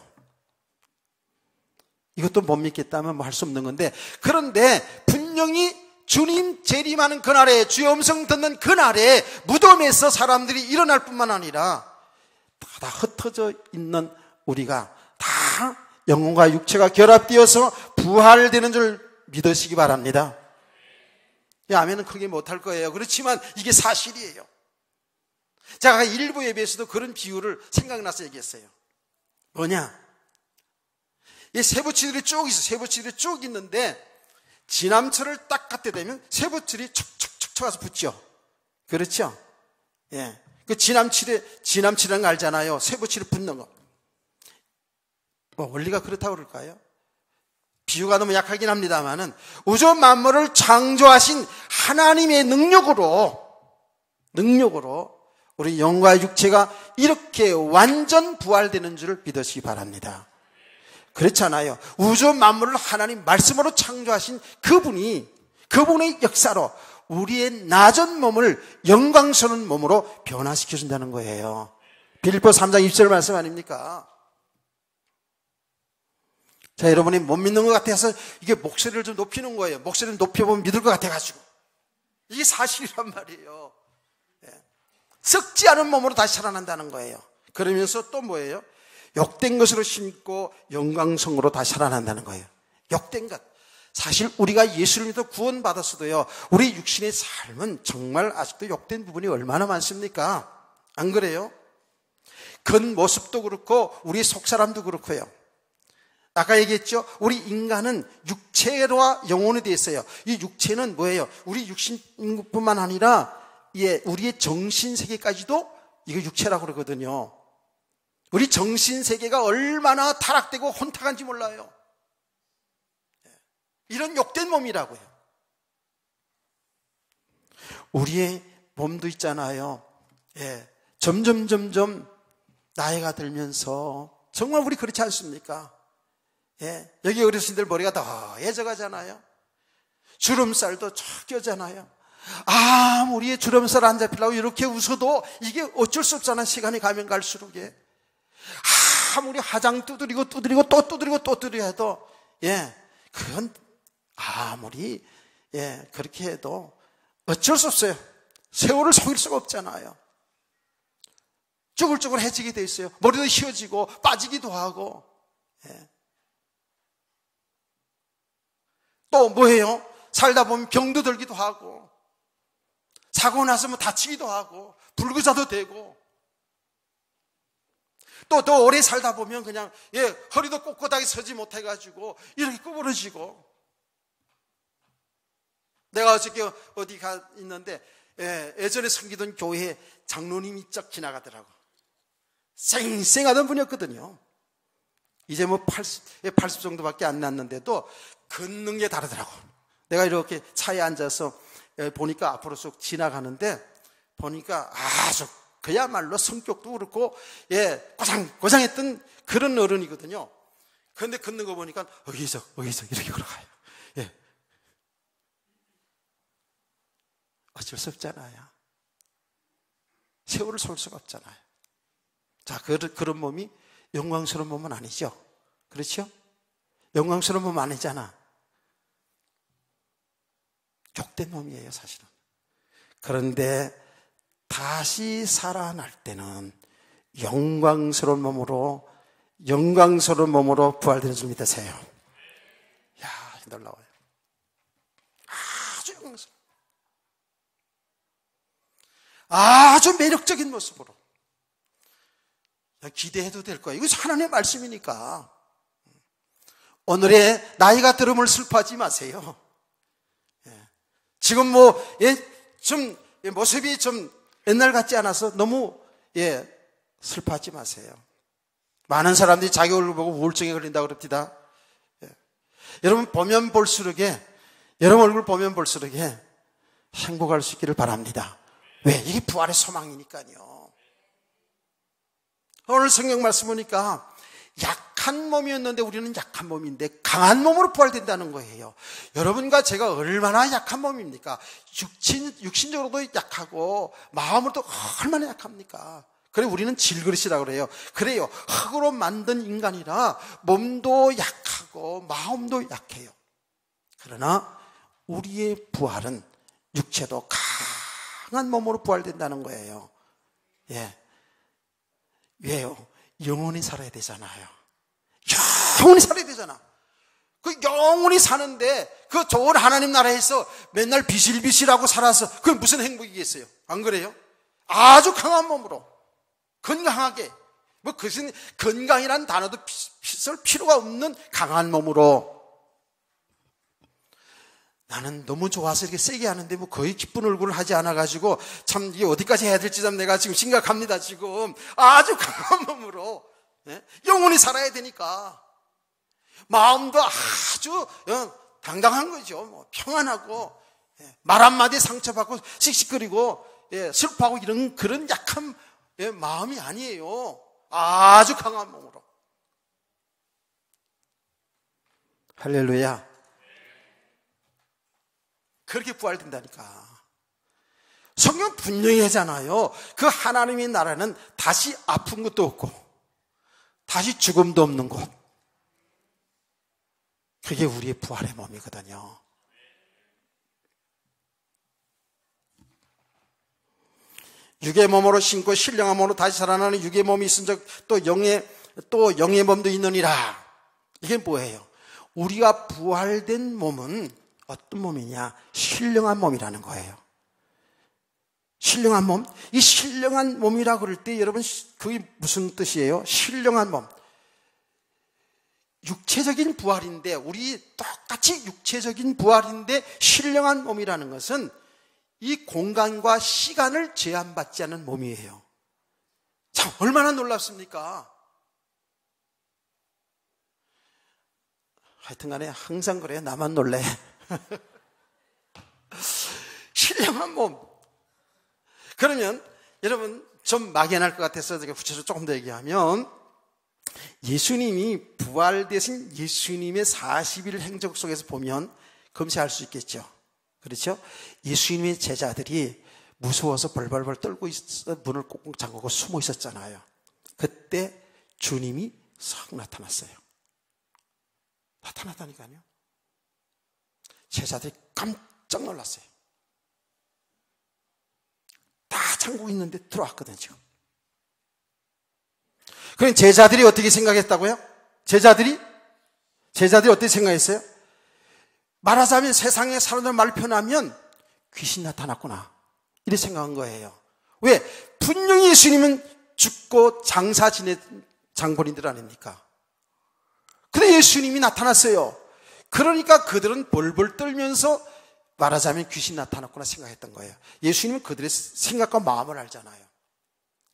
이것도 못 믿겠다면 뭐 할 수 없는 건데, 그런데 분명히 주님 재림하는 그날에, 주의 음성 듣는 그날에 무덤에서 사람들이 일어날 뿐만 아니라 다 흩어져 있는 우리가 다 영혼과 육체가 결합되어서 부활되는 줄 믿으시기 바랍니다. 아멘은 크게 못할 거예요. 그렇지만 이게 사실이에요. 제가 일부 예배에서도 그런 비유를 생각나서 얘기했어요. 뭐냐? 이 세부치들이 쭉 있어. 세부치들이 쭉 있는데 지남철을 딱 갖다 대면 세부치들이 척척척 와서 붙죠. 그렇죠? 그 지남철이라는 거 알잖아요. 세부치를 붙는 거. 뭐 원리가 그렇다고 그럴까요? 비유가 너무 약하긴 합니다만은 우주 만물을 창조하신 하나님의 능력으로 우리 영과 육체가 이렇게 완전 부활되는 줄 믿으시기 바랍니다. 그렇잖아요. 우주 만물을 하나님 말씀으로 창조하신 그분의 역사로 우리의 낮은 몸을 영광스러운 몸으로 변화시켜준다는 거예요. 빌립보 3장 20절 말씀 아닙니까? 자, 여러분이 못 믿는 것 같아서 이게 목소리를 좀 높이는 거예요. 목소리를 높여보면 믿을 것 같아가지고. 이게 사실이란 말이에요. 썩지 않은 몸으로 다시 살아난다는 거예요. 그러면서 또 뭐예요? 욕된 것으로 심고 영광성으로 다시 살아난다는 거예요. 욕된 것. 사실 우리가 예수를 믿어 구원받았어도요, 우리 육신의 삶은 정말 아직도 욕된 부분이 얼마나 많습니까? 안 그래요? 겉모습도 그렇고 우리 속사람도 그렇고요. 아까 얘기했죠? 우리 인간은 육체와 영혼에 대해 있어요. 이 육체는 뭐예요? 우리 육신뿐만 아니라 우리의 정신세계까지도 이거 육체라고 그러거든요. 우리 정신세계가 얼마나 타락되고 혼탁한지 몰라요. 이런 욕된 몸이라고요. 우리의 몸도 있잖아요. 점점 나이가 들면서 정말 우리 그렇지 않습니까? 여기 어르신들 머리가 더 해져 가잖아요. 주름살도 쫙 껴잖아요. 우리의 주름살 안 잡히려고 이렇게 웃어도 이게 어쩔 수 없잖아. 시간이 가면 갈수록. 아무리 화장 두드리고 또 두드리고 해도 그건 아무리 그렇게 해도 어쩔 수 없어요. 세월을 속일 수가 없잖아요. 쭈글쭈글해지게 돼 있어요. 머리도 휘어지고 빠지기도 하고. 또 뭐예요? 살다 보면 병도 들기도 하고, 사고 나서 뭐 다치기도 하고, 불구사도 되고, 또 더 오래 살다 보면 그냥 허리도 꼿꼿하게 서지 못해가지고 이렇게 구부러지고, 내가 어저께 어디 가 있는데 예전에 섬기던 교회에 장로님이 쩍 지나가더라고. 쌩쌩하던 분이었거든요. 이제 뭐 80 정도밖에 안 났는데도 걷는 게 다르더라고. 내가 이렇게 차에 앉아서 보니까 앞으로 쑥 지나가는데 보니까 아주 그야말로 성격도 그렇고 고장했던 그런 어른이거든요. 그런데 걷는 거 보니까 어기적 이렇게 걸어가요. 어쩔 수 없잖아요. 세월을 쏠 수가 없잖아요. 자, 그런 몸이 영광스러운 몸은 아니죠. 그렇죠? 영광스러운 몸은 아니잖아. 욕된 몸이에요, 사실은. 그런데 다시 살아날 때는 영광스러운 몸으로 부활되는 줄 믿으세요. 이야, 놀라워요. 아주 영광스러워. 아주 매력적인 모습으로 기대해도 될 거예요. 이거 하나님의 말씀이니까. 오늘의 나이가 들음을 슬퍼하지 마세요. 지금 좀 모습이 좀 옛날 같지 않아서 너무 슬퍼하지 마세요. 많은 사람들이 자기 얼굴 보고 우울증에 걸린다고 그럽니다. 여러분 보면 볼수록에 여러분 얼굴 보면 볼수록에 행복할 수 있기를 바랍니다. 왜? 이게 부활의 소망이니까요. 오늘 성경 말씀 보니까 약한 몸이었는데 우리는 약한 몸인데 강한 몸으로 부활된다는 거예요. 여러분과 제가 얼마나 약한 몸입니까? 육신적으로도 약하고 마음으로도 얼마나 약합니까? 그래 우리는 질그릇이라고 그래요. 그래요. 흙으로 만든 인간이라 몸도 약하고 마음도 약해요. 그러나 우리의 부활은 육체도 강한 몸으로 부활된다는 거예요. 왜요? 영원히 살아야 되잖아요. 영원히 살아야 되잖아. 그 영원히 사는데 그 좋은 하나님 나라에서 맨날 비실비실하고 살아서 그게 무슨 행복이겠어요? 안 그래요? 아주 강한 몸으로 건강하게 그것은 건강이란 단어도 쓸 필요가 없는 강한 몸으로. 나는 너무 좋아서 이렇게 세게 하는데 거의 기쁜 얼굴을 하지 않아가지고 참 이게 어디까지 해야 될지 참 내가 지금 심각합니다. 지금 아주 강한 몸으로 영원히 살아야 되니까 마음도 아주 당당한 거죠. 평안하고 말 한마디 상처받고 씩씩거리고 슬퍼하고 이런 그런 약한 마음이 아니에요. 아주 강한 몸으로. 할렐루야. 그렇게 부활된다니까. 성경 분명히 하잖아요. 그 하나님의 나라는 다시 아픈 것도 없고 다시 죽음도 없는 곳. 그게 우리의 부활의 몸이거든요. 육의 몸으로 신고 신령한 몸으로 다시 살아나는 육의 몸이 있은즉 또 영의 몸도 있느니라. 이게 뭐예요? 우리가 부활된 몸은 어떤 몸이냐? 신령한 몸이라는 거예요. 신령한 몸? 이 신령한 몸이라고 그럴 때 여러분 그게 무슨 뜻이에요? 신령한 몸. 육체적인 부활인데 우리 똑같이 육체적인 부활인데 신령한 몸이라는 것은 이 공간과 시간을 제한받지 않는 몸이에요. 참 얼마나 놀랍습니까? 하여튼간에 항상 그래요. 나만 놀래. 신령한 몸. 그러면 여러분 좀 막연할 것 같아서 제가 구체적으로 조금 더 얘기하면 예수님이 부활되신 예수님의 40일 행적 속에서 보면 검색할 수 있겠죠. 그렇죠? 예수님의 제자들이 무서워서 벌벌벌 떨고 있어 문을 꽁꽁 잠그고 숨어 있었잖아요. 그때 주님이 싹 나타났어요. 나타났다니까요. 제자들이 깜짝 놀랐어요. 다 잠그고 있는데 들어왔거든요, 지금. 그럼 제자들이 어떻게 생각했다고요? 제자들이 어떻게 생각했어요? 말하자면 세상에 사람들 말 편하면 귀신 나타났구나. 이렇게 생각한 거예요. 왜? 분명히 예수님은 죽고 장사 지낸 장본인들 아닙니까? 근데 예수님이 나타났어요. 그러니까 그들은 벌벌 떨면서 말하자면 귀신 나타났구나 생각했던 거예요. 예수님은 그들의 생각과 마음을 알잖아요.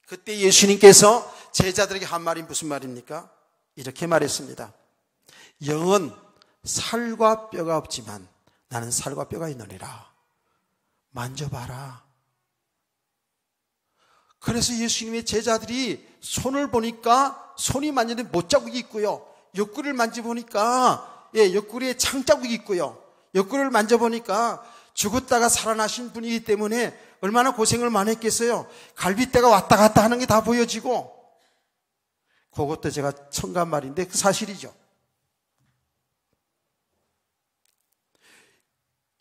그때 예수님께서 제자들에게 한 말이 무슨 말입니까? 이렇게 말했습니다. 영은 살과 뼈가 없지만 나는 살과 뼈가 있느니라. 만져봐라. 그래서 예수님의 제자들이 손을 보니까 손이 만졌는데 못자국이 있고요. 옆구리를 만져보니까 옆구리에 창자국이 있고요. 옆구리를 만져보니까 죽었다가 살아나신 분이기 때문에 얼마나 고생을 많이 했겠어요. 갈빗대가 왔다 갔다 하는 게 다 보여지고, 그것도 제가 첨가한 말인데 그 사실이죠.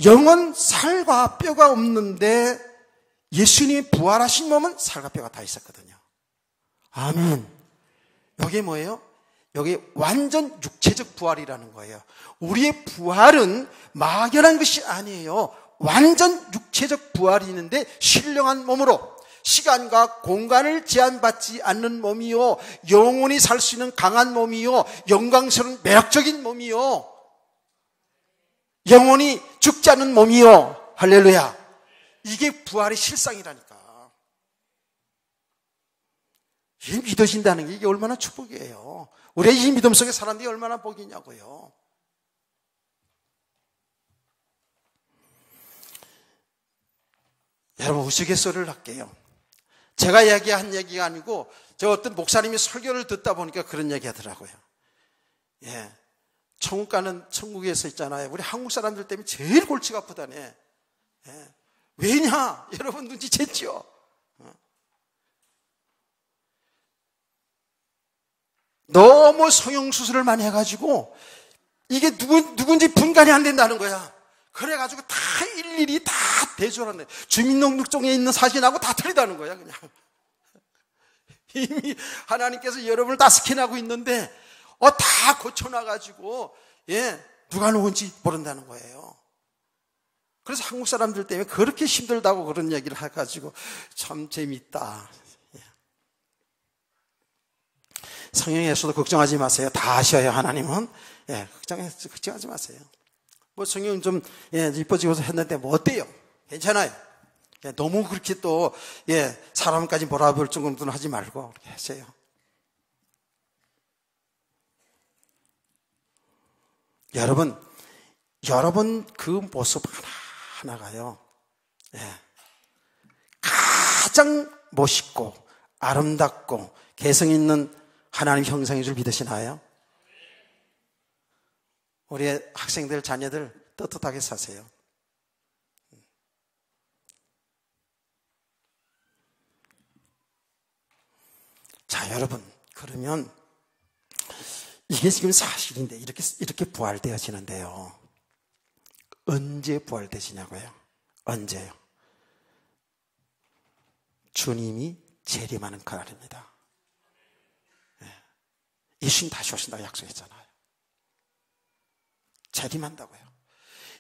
영은 살과 뼈가 없는데 예수님이 부활하신 몸은 살과 뼈가 다 있었거든요. 아멘. 이게 뭐예요? 여기 완전 육체적 부활이라는 거예요. 우리의 부활은 막연한 것이 아니에요. 완전 육체적 부활이 있는데 신령한 몸으로 시간과 공간을 제한받지 않는 몸이요, 영원히 살 수 있는 강한 몸이요, 영광스러운 매력적인 몸이요, 영원히 죽지 않는 몸이요. 할렐루야. 이게 부활의 실상이라니까. 이게 믿어진다는 게 이게 얼마나 축복이에요. 우리의 이 믿음 속에 사람들이 얼마나 복이냐고요. 여러분, 우스갯소리를 할게요. 제가 이야기한 얘기가 아니고 저 어떤 목사님이 설교를 듣다 보니까 그런 얘기 하더라고요. 천국 가는, 천국에서 있잖아요, 우리 한국 사람들 때문에 제일 골치가 아프다네. 왜냐? 여러분 눈치챘죠? 너무 성형수술을 많이 해가지고 이게 누군지 분간이 안 된다는 거야. 그래가지고 다 일일이 다 대조하는데 주민등록증에 있는 사진하고 다 틀리다는 거야. 그냥 이미 하나님께서 여러분을 다 스캔하고 있는데 다 고쳐놔가지고 누가 누군지 모른다는 거예요. 그래서 한국 사람들 때문에 그렇게 힘들다고 그런 얘기를 해가지고 참 재밌다. 성형에서도 걱정하지 마세요. 다 아셔요, 하나님은. 걱정하지 마세요. 뭐 성형 좀 이뻐지고서 했는데 뭐 어때요? 괜찮아요. 너무 그렇게 또 사람까지 몰아볼 정도는 하지 말고 그렇게 하세요. 여러분 그 모습 하나가요, 가장 멋있고 아름답고 개성 있는 하나님 형상인 줄 믿으시나요? 우리 학생들, 자녀들 떳떳하게 사세요. 자, 여러분, 그러면 이게 지금 사실인데 이렇게 부활되어지는데요, 언제 부활되시냐고요? 언제요? 주님이 재림하는 그날입니다. 예수님 다시 오신다고 약속했잖아요. 재림한다고요.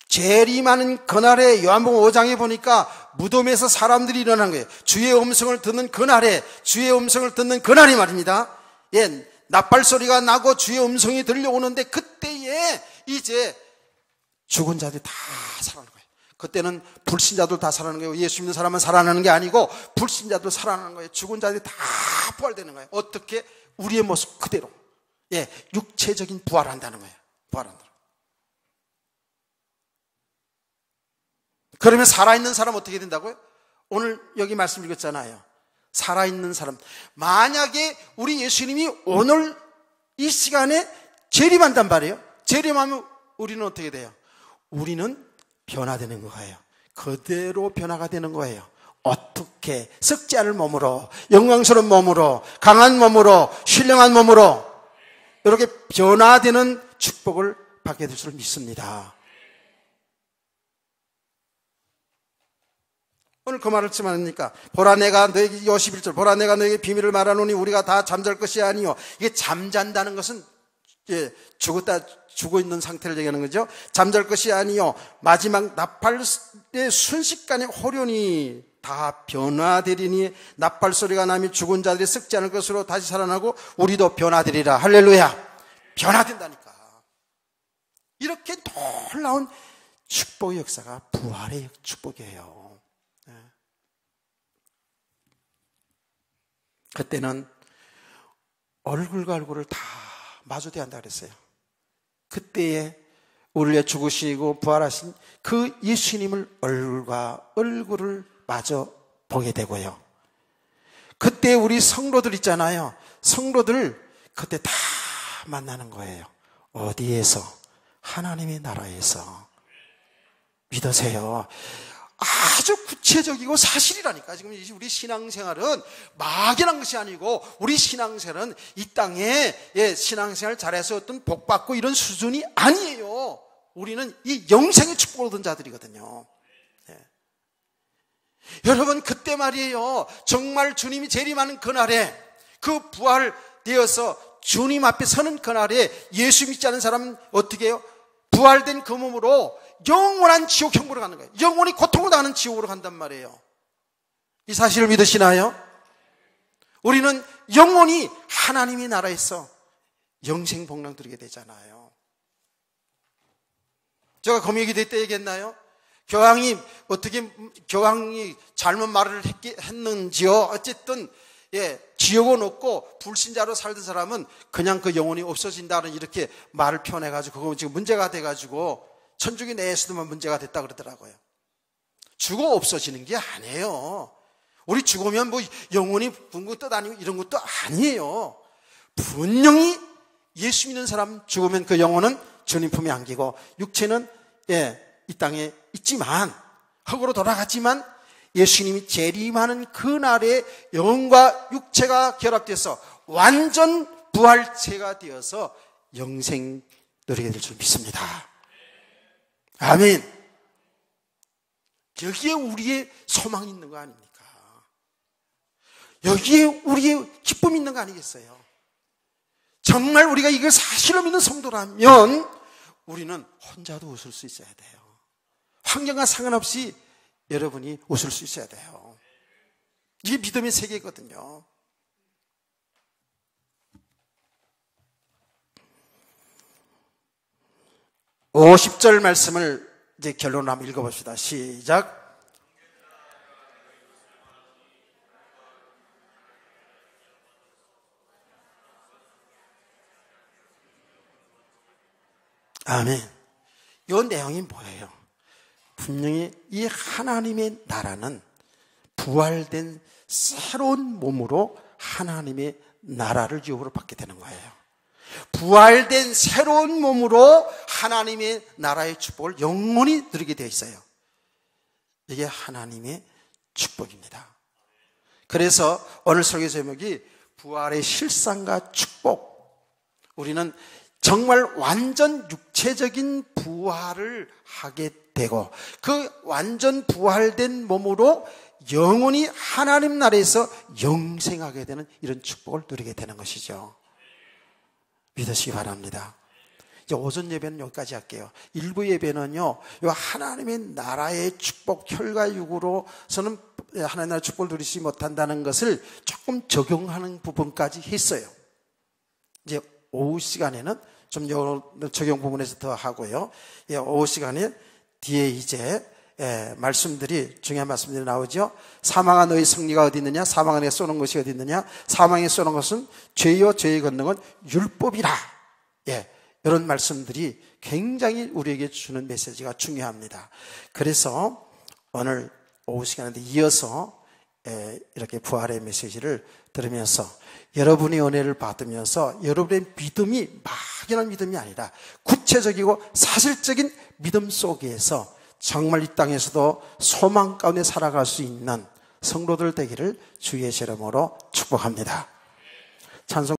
재림하는 그날에 요한복음 5장에 보니까 무덤에서 사람들이 일어난 거예요. 주의 음성을 듣는 그날에, 주의 음성을 듣는 그날이 말입니다. 나팔 소리가 나고 주의 음성이 들려오는데 그때에 이제 죽은 자들이 다 살아나는 거예요. 그때는 불신자들 다 살아나는 거예요. 예수 믿는 사람은 살아나는 게 아니고 불신자들 살아나는 거예요. 죽은 자들이 다 부활되는 거예요. 어떻게? 우리의 모습 그대로. 육체적인 부활한다는 거예요. 부활한다. 그러면 살아있는 사람 어떻게 된다고요? 오늘 여기 말씀 읽었잖아요. 살아있는 사람. 만약에 우리 예수님이 오늘 이 시간에 재림한단 말이에요. 재림하면 우리는 어떻게 돼요? 우리는 변화되는 거예요. 그대로 변화가 되는 거예요. 어떻게? 썩지 않을 몸으로, 영광스러운 몸으로, 강한 몸으로, 신령한 몸으로 이렇게 변화되는 축복을 받게 될 줄 믿습니다. 오늘 그 말을 치 말합니까? 보라 내가 너에게 51절 보라 내가 너에게 비밀을 말하노니 우리가 다 잠잘 것이 아니요. 이게 잠잔다는 것은 죽어 있는 상태를 얘기하는 거죠. 잠잘 것이 아니요. 마지막 나팔의 순식간에 호련히 다 변화되리니 나팔 소리가 나면 죽은 자들이 썩지 않을 것으로 다시 살아나고 우리도 변화되리라. 할렐루야. 변화된다니까. 이렇게 놀라운 축복의 역사가 부활의 축복이에요. 그때는 얼굴과 얼굴을 다 마주대야 한다 그랬어요. 그때에 우리를 위해 죽으시고 부활하신 그 예수님을 얼굴과 얼굴을 마주 보게 되고요. 그때 우리 성도들 있잖아요. 성도들 그때 다 만나는 거예요. 어디에서? 하나님의 나라에서. 믿으세요. 아주 구체적이고 사실이라니까. 지금 우리 신앙생활은 막연한 것이 아니고 우리 신앙생활은 이 땅에 신앙생활 잘해서 어떤 복받고 이런 수준이 아니에요. 우리는 이 영생의 축복을 얻은 자들이거든요. 여러분, 그때 말이에요. 정말 주님이 재림하는 그날에, 그 부활되어서 주님 앞에 서는 그날에 예수 믿지 않은 사람은 어떻게 해요? 부활된 그 몸으로 영원한 지옥 형벌을 가는 거예요. 영원히 고통을 당하는 지옥으로 간단 말이에요. 이 사실을 믿으시나요? 우리는 영원히 하나님의 나라에서 영생 복락 누리게 되잖아요. 제가 검역이 될 때 얘기했나요? 교황이 잘못 말을 했는지요. 어쨌든 지옥은 없고 불신자로 살던 사람은 그냥 그 영혼이 없어진다는 이렇게 말을 표현해가지고 그거 지금 문제가 돼가지고 천주교 내에서도만 문제가 됐다 그러더라고요. 죽어 없어지는 게 아니에요. 우리 죽으면 뭐 영혼이 붕붕 떠다니고 이런 것도 아니에요. 분명히 예수 믿는 사람 죽으면 그 영혼은 주님 품에 안기고 육체는 이 땅에 있지만 흙으로 돌아갔지만 예수님이 재림하는 그날에 영혼과 육체가 결합돼서 완전 부활체가 되어서 영생 누리게 될 줄 믿습니다. 아멘. 여기에 우리의 소망이 있는 거 아닙니까? 여기에 우리의 기쁨이 있는 거 아니겠어요? 정말 우리가 이걸 사실로 믿는 성도라면 우리는 혼자도 웃을 수 있어야 돼요. 환경과 상관없이 여러분이 웃을 수 있어야 돼요. 이게 믿음의 세계거든요. (50절) 말씀을 이제 결론으로 한번 읽어봅시다. 시작. 아멘. 이 내용이 뭐예요? 분명히 이 하나님의 나라는 부활된 새로운 몸으로 하나님의 나라를 유업으로 받게 되는 거예요. 부활된 새로운 몸으로 하나님의 나라의 축복을 영원히 누리게 되어 있어요. 이게 하나님의 축복입니다. 그래서 오늘 설교 제목이 부활의 실상과 축복. 우리는 정말 완전 육체적인 부활을 하게 되고 그 완전 부활된 몸으로 영원히 하나님 나라에서 영생하게 되는 이런 축복을 누리게 되는 것이죠. 믿으시기 바랍니다. 이제 오전 예배는 여기까지 할게요. 일부 예배는요, 요 하나님의 나라의 축복, 혈과 육으로서는 하나님의 나라의 축복을 누리지 못한다는 것을 조금 적용하는 부분까지 했어요. 이제 오후 시간에는 좀 적용 부분에서 더 하고요. 오후 시간에 뒤에 이제 말씀들이, 중요한 말씀들이 나오죠. 사망아 너희 승리가 어디 있느냐? 사망 안에 쏘는 것이 어디 있느냐? 사망에 쏘는 것은 죄요 죄의 권능은 율법이라. 이런 말씀들이 굉장히 우리에게 주는 메시지가 중요합니다. 그래서 오늘 오후 시간에 이어서 이렇게 부활의 메시지를 들으면서 여러분의 은혜를 받으면서 여러분의 믿음이 막연한 믿음이 아니라 구체적이고 사실적인 믿음 속에서 정말 이 땅에서도 소망 가운데 살아갈 수 있는 성도들 되기를 주의 이름으로 축복합니다. 찬송